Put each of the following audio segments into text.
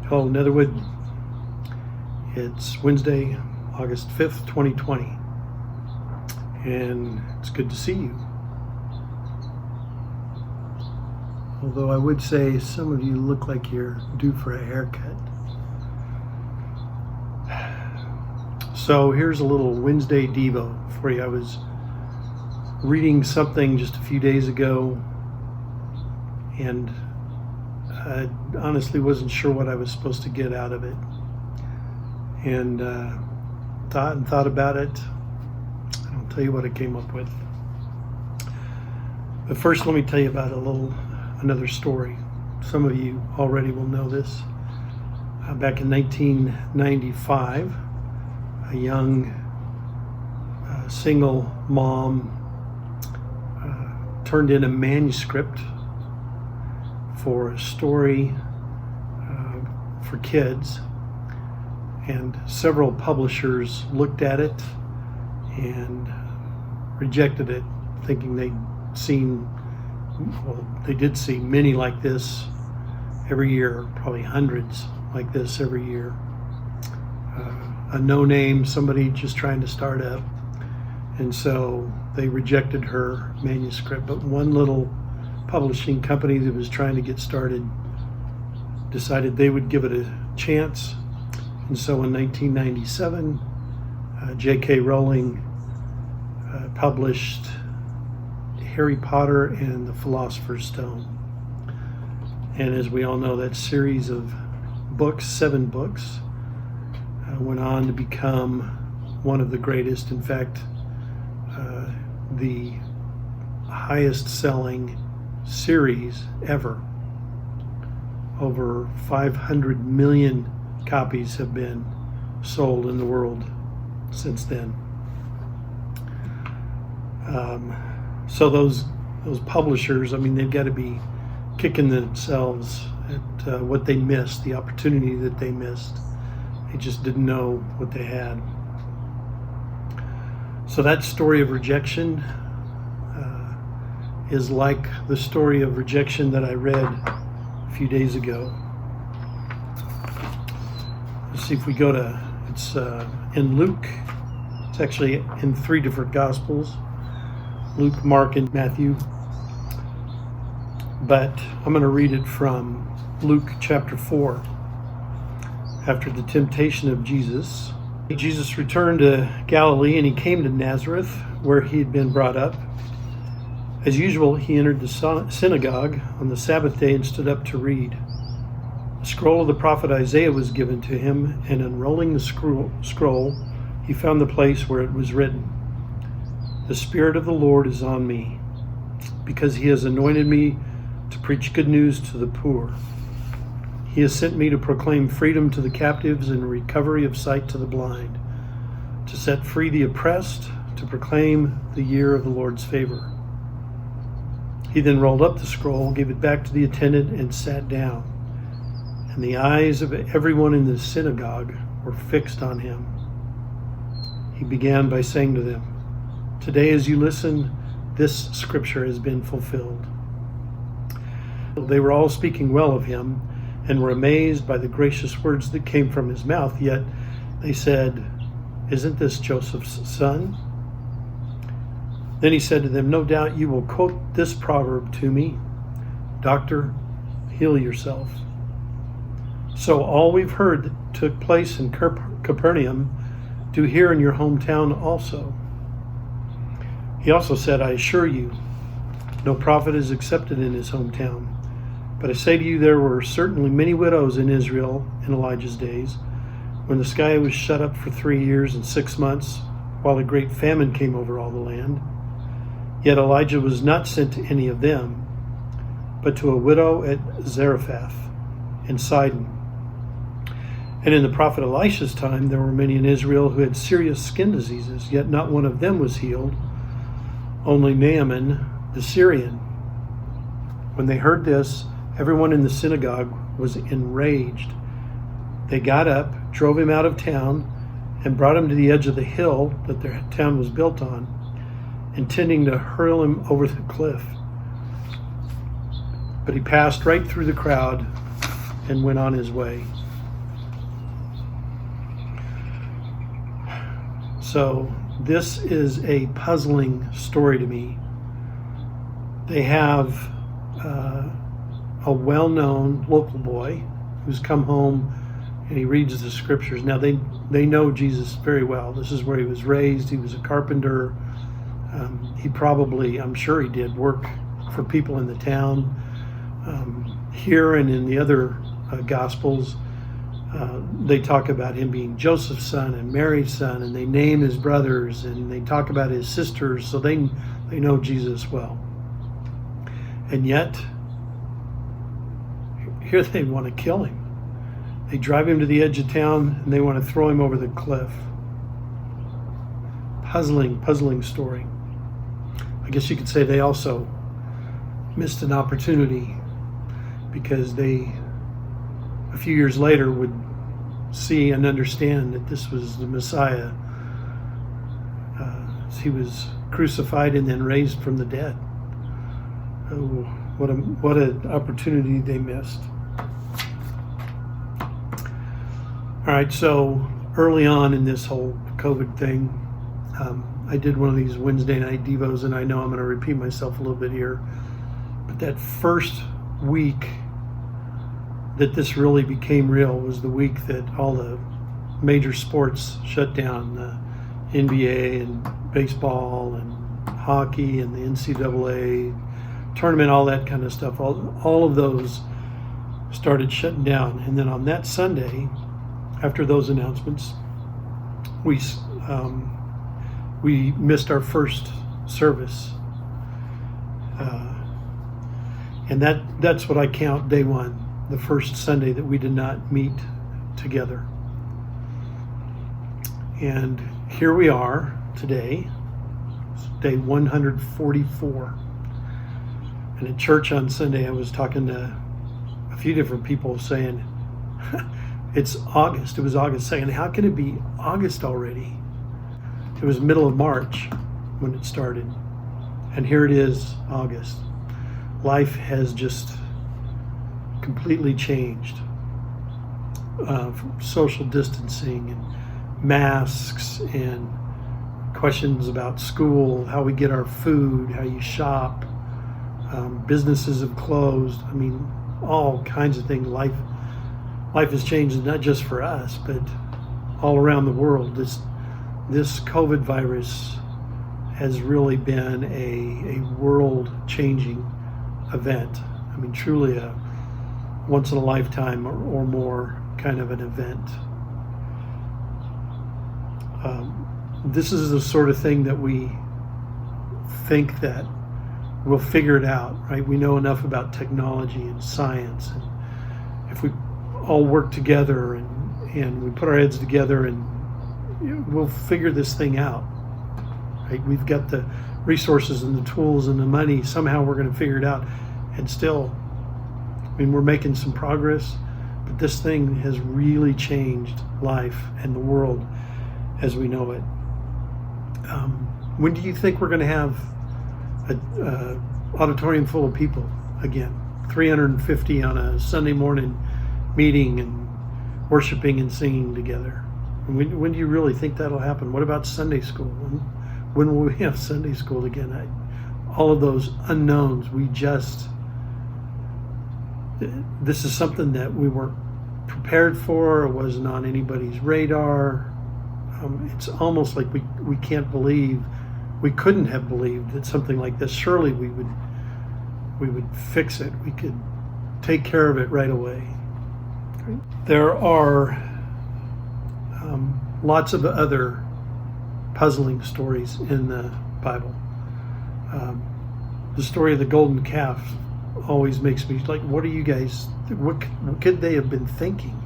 Hello, Netherwood. It's Wednesday, August 5th, 2020, and it's good to see you. Although I would say some of you look like you're due for a haircut. So here's a little Wednesday Devo for you. I was reading something just a few days ago, and I honestly wasn't sure what I was supposed to get out of it. And thought about it. I'll tell you what I came up with. But first, let me tell you about another story. Some of you already will know this. Back in 1995, a young single mom turned in a manuscript for a story for kids, and several publishers looked at it and rejected it, thinking they did see many like this every year, probably hundreds like this every year. A no-name, somebody just trying to start up, and so they rejected her manuscript. But one little publishing company that was trying to get started decided they would give it a chance. And so in 1997, J.K. Rowling published Harry Potter and the Philosopher's Stone. And as we all know, that series of books, 7 books, went on to become one of the greatest, in fact, the highest selling series ever. Over 500 million copies have been sold in the world since then. So those publishers, they've got to be kicking themselves at what they missed, the opportunity that they missed. They just didn't know what they had. So that story of rejection is like the story of rejection that I read a few days ago. Let's see if we go to, it's in Luke. It's actually in 3 different Gospels, Luke, Mark, and Matthew. But I'm going to read it from Luke chapter 4. After the temptation of Jesus, Jesus returned to Galilee, and he came to Nazareth, where he had been brought up. As usual, he entered the synagogue on the Sabbath day and stood up to read. A scroll of the prophet Isaiah was given to him, and unrolling the scroll, he found the place where it was written, "The Spirit of the Lord is on me, because he has anointed me to preach good news to the poor. He has sent me to proclaim freedom to the captives and recovery of sight to the blind, to set free the oppressed, to proclaim the year of the Lord's favor." He then rolled up the scroll, gave it back to the attendant, and sat down. And the eyes of everyone in the synagogue were fixed on him. He began by saying to them, "Today as you listen, this scripture has been fulfilled." They were all speaking well of him and were amazed by the gracious words that came from his mouth. Yet they said, "Isn't this Joseph's son?" Then he said to them, "No doubt you will quote this proverb to me, 'Doctor, heal yourself.' So all we've heard that took place in Capernaum, do here in your hometown also." He also said, "I assure you, no prophet is accepted in his hometown. But I say to you, there were certainly many widows in Israel in Elijah's days, when the sky was shut up for 3 years and 6 months, while a great famine came over all the land. Yet Elijah was not sent to any of them, but to a widow at Zarephath in Sidon. And in the prophet Elisha's time, there were many in Israel who had serious skin diseases, yet not one of them was healed, only Naaman the Syrian." When they heard this, everyone in the synagogue was enraged. They got up, drove him out of town, and brought him to the edge of the hill that their town was built on, intending to hurl him over the cliff. But he passed right through the crowd and went on his way. So this is a puzzling story to me. They have a well-known local boy who's come home and he reads the scriptures. Now they know Jesus very well. This is where he was raised. He was a carpenter. He probably, I'm sure he did, work for people in the town. Here and in the other Gospels, they talk about him being Joseph's son and Mary's son, and they name his brothers, and they talk about his sisters, so they know Jesus well. And yet, here they want to kill him. They drive him to the edge of town, and they want to throw him over the cliff. Puzzling story. I guess you could say they also missed an opportunity, because they, a few years later, would see and understand that this was the Messiah. He was crucified and then raised from the dead. Oh, what an opportunity they missed. All right, so early on in this whole COVID thing, I did one of these Wednesday night devos, and I know I'm going to repeat myself a little bit here, but that first week that this really became real was the week that all the major sports shut down, the NBA and baseball and hockey and the NCAA tournament, all that kind of stuff. All of those started shutting down. And then on that Sunday, after those announcements, we missed our first service. And that's what I count day one, the first Sunday that we did not meet together. And here we are today, it's day 144. And at church on Sunday, I was talking to a few different people saying, it's August. It was August 2nd. How can it be August already? It was middle of March when it started. And here it is, August. Life has just completely changed. From social distancing and masks and questions about school, how we get our food, how you shop. Businesses have closed. I mean, all kinds of things. Life has changed, not just for us, but all around the world. This COVID virus has really been a world-changing event. I mean, truly a once-in-a-lifetime or more kind of an event. This is the sort of thing that we think that we'll figure it out, right? We know enough about technology and science, and if we all work together and we put our heads together, and we'll figure this thing out, right? We've got the resources and the tools and the money. Somehow we're going to figure it out. And still, I mean, we're making some progress, but this thing has really changed life and the world as we know it. When do you think we're going to have an auditorium full of people again? 350 on a Sunday morning meeting and worshiping and singing together. And when do you really think that'll happen? What about Sunday school? When will we have Sunday school again? All of those unknowns, this is something that we weren't prepared for. It wasn't on anybody's radar. It's almost like we can't believe, we couldn't have believed that something like this, surely we would fix it. We could take care of it right away. There are lots of other puzzling stories in the Bible. The story of the golden calf always makes me like, what could they have been thinking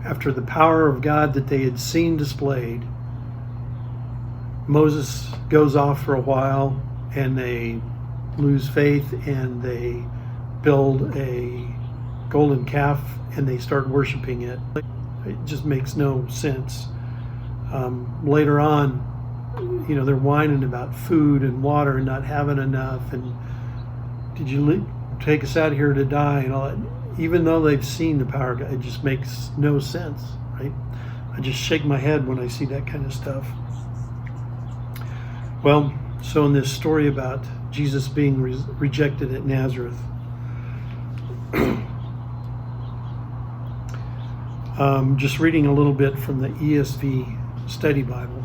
after the power of God that they had seen displayed? Moses goes off for a while and they lose faith and they build a golden calf and they start worshiping it. It just makes no sense. Later on, they're whining about food and water and not having enough, and did you take us out here to die and all that. Even though they've seen the power of God, it just makes no sense, right? I just shake my head when I see that kind of stuff. Well, so in this story about Jesus being rejected at Nazareth, just reading a little bit from the ESV Study Bible.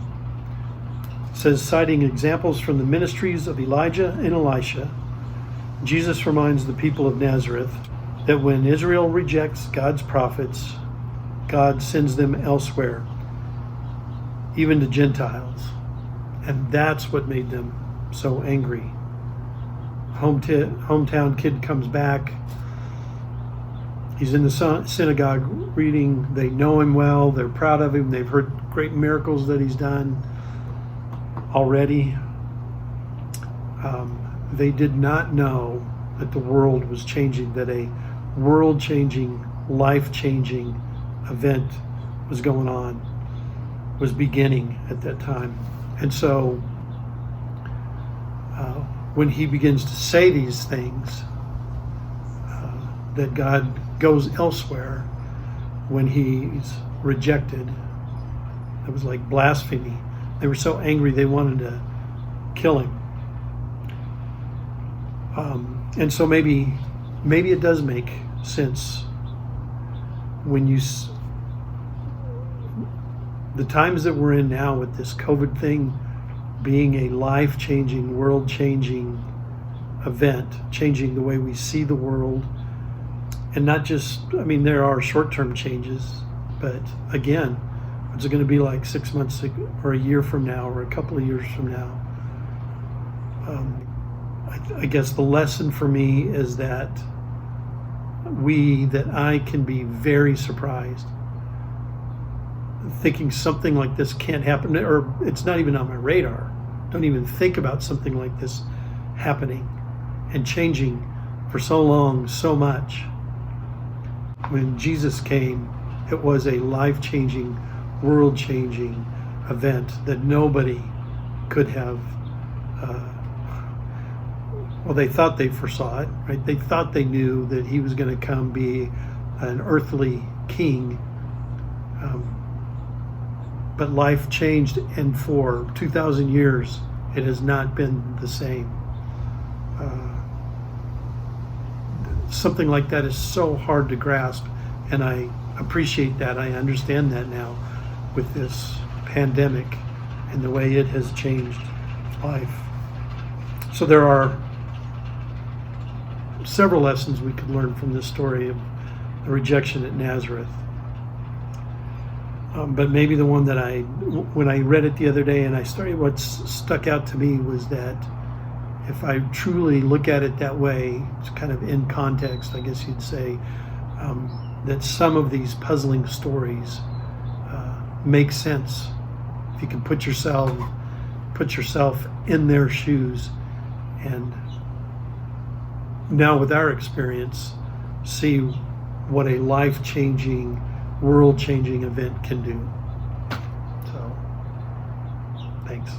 It says, citing examples from the ministries of Elijah and Elisha, Jesus reminds the people of Nazareth that when Israel rejects God's prophets, God sends them elsewhere, even to Gentiles. And that's what made them so angry. Hometown kid comes back. He's in the synagogue reading. They know him well. They're proud of him. They've heard great miracles that he's done already. They did not know that the world was changing, that a world-changing, life-changing event was going on, was beginning at that time. And so when he begins to say these things, that God goes elsewhere when he's rejected, it was like blasphemy. They were so angry they wanted to kill him. And so maybe it does make sense when the times that we're in now with this COVID thing being a life-changing, world-changing event, changing the way we see the world. And not just, there are short-term changes, but again, what's it going to be like 6 months or a year from now or a couple of years from now? I guess the lesson for me is that I can be very surprised, thinking something like this can't happen, or it's not even on my radar. Don't even think about something like this happening and changing for so long, so much. When Jesus came, it was a life-changing, world-changing event that nobody could have. They thought they foresaw it, right? They thought they knew that he was going to come be an earthly king. But life changed, and for 2,000 years, it has not been the same. Something like that is so hard to grasp, and I appreciate that. I understand that now with this pandemic and the way it has changed life. So there are several lessons we could learn from this story of the rejection at Nazareth. But maybe the one that when I read it the other day and what stuck out to me was that if I truly look at it that way, it's kind of in context, I guess you'd say, that some of these puzzling stories make sense. If you can put yourself in their shoes, and now with our experience, see what a life-changing, world-changing event can do. So, thanks.